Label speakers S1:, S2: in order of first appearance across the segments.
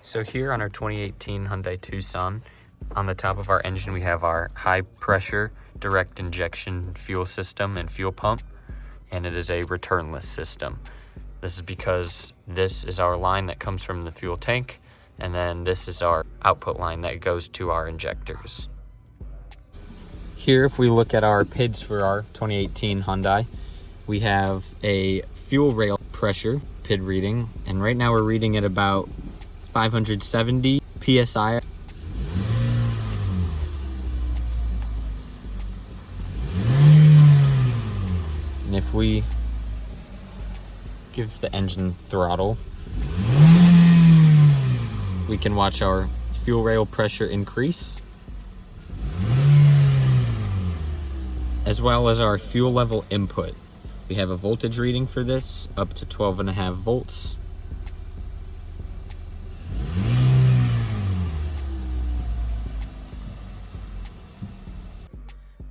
S1: So here on our 2018 Hyundai Tucson, on the top of our engine we have our high pressure direct injection fuel system and fuel pump, and it is a returnless system. This is because this is our line that comes from the fuel tank, and then this is our output line that goes to our injectors. Here, if we look at our PIDs for our 2018 Hyundai, we have a fuel rail pressure PID reading, and right now we're reading at about 570 PSI. And if we give the engine throttle, we can watch our fuel rail pressure increase, as well as our fuel level input. We have a voltage reading for this, up to 12.5 volts.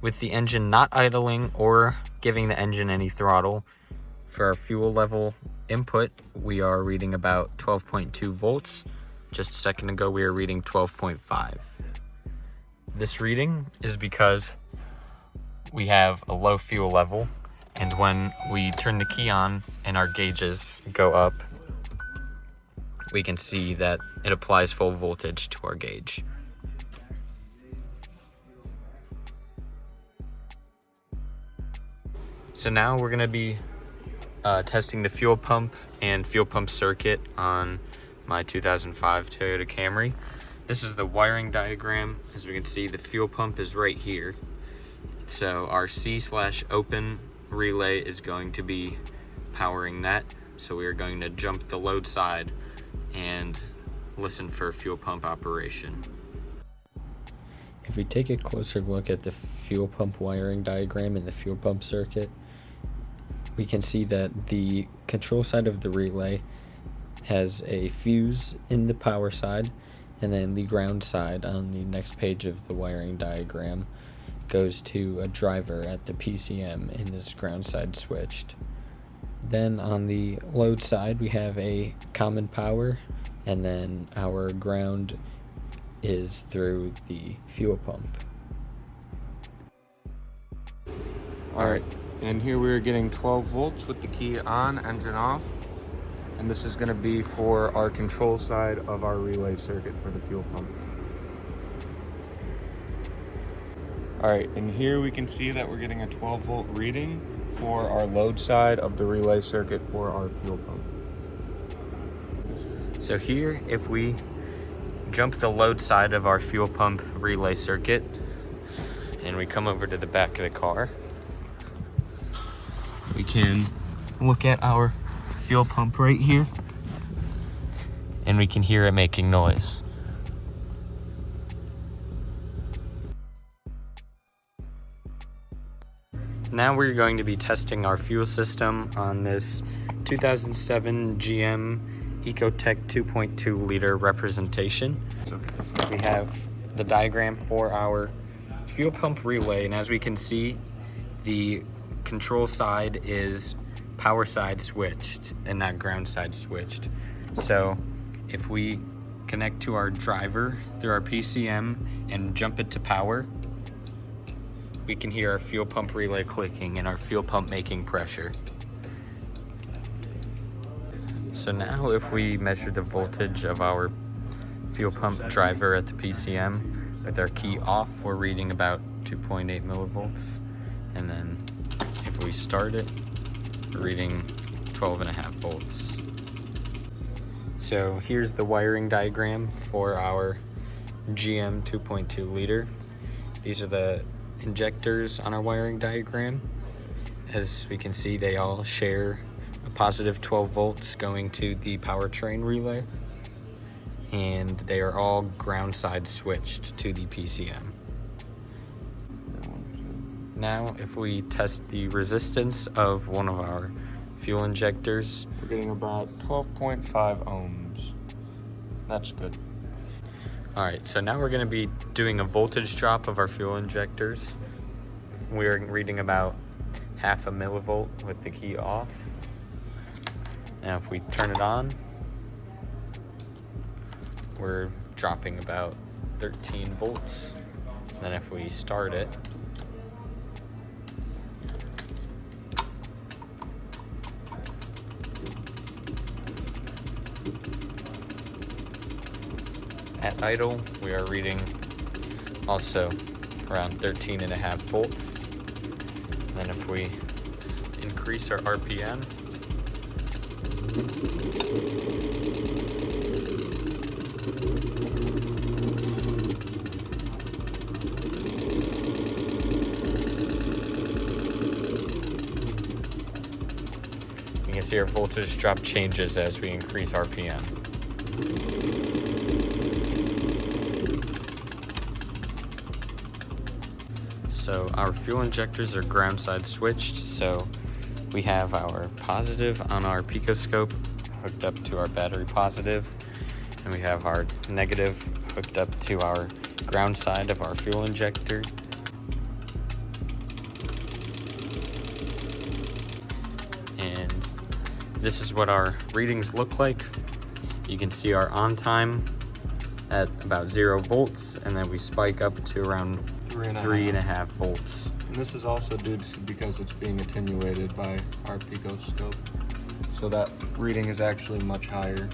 S1: With the engine not idling or giving the engine any throttle, for our fuel level input, we are reading about 12.2 volts. Just a second ago, we were reading 12.5. This reading is because we have a low fuel level, and when we turn the key on and our gauges go up, we can see that it applies full voltage to our gauge. So now we're going to be testing the fuel pump and fuel pump circuit on my 2005 Toyota Camry. This is the wiring diagram. As we can see, the fuel pump is right here. So our C/open relay is going to be powering that. So we are going to jump the load side and listen for fuel pump operation. If we take a closer look at the fuel pump wiring diagram and the fuel pump circuit, we can see that the control side of the relay has a fuse in the power side, and then the ground side on the next page of the wiring diagram goes to a driver at the PCM and is ground side switched. Then on the load side we have a common power, and then our ground is through the fuel pump.
S2: Alright, and here we're getting 12 volts with the key on, engine off. And this is going to be for our control side of our relay circuit for the fuel pump. Alright, and here we can see that we're getting a 12 volt reading for our load side of the relay circuit for our fuel pump.
S1: So here, if we jump the load side of our fuel pump relay circuit and we come over to the back of the car, we can look at our fuel pump right here, and we can hear it making noise. Now we're going to be testing our fuel system on this 2007 GM Ecotec 2.2 liter representation. We have the diagram for our fuel pump relay, and as we can see, the control side is power side switched and not ground side switched. So if we connect to our driver through our PCM and jump it to power, we can hear our fuel pump relay clicking and our fuel pump making pressure. So now if we measure the voltage of our fuel pump driver at the PCM with our key off, we're reading about 2.8 millivolts, and then if we start it, we're reading 12.5 volts. So here's the wiring diagram for our GM 2.2 liter. These are the injectors on our wiring diagram. As we can see, they all share a positive 12 volts going to the powertrain relay, and they are all ground side switched to the PCM. Now, if we test the resistance of one of our fuel injectors,
S2: We're getting about 12.5 ohms. That's good.
S1: All right, so now we're going to be doing a voltage drop of our fuel injectors. We're reading about 0.5 millivolt with the key off. Now if we turn it on, we're dropping about 13 volts. Then if we start it, at idle, we are reading also around 13.5 volts. Then if we increase our RPM, you can see our voltage drop changes as we increase RPM. So our fuel injectors are ground side switched, so we have our positive on our picoscope hooked up to our battery positive, and we have our negative hooked up to our ground side of our fuel injector. And this is what our readings look like. You can see our on time at about 0 volts, and then we spike up to around 3.5 volts.
S2: And this is also due to because it's being attenuated by our picoscope. So that reading is actually much higher.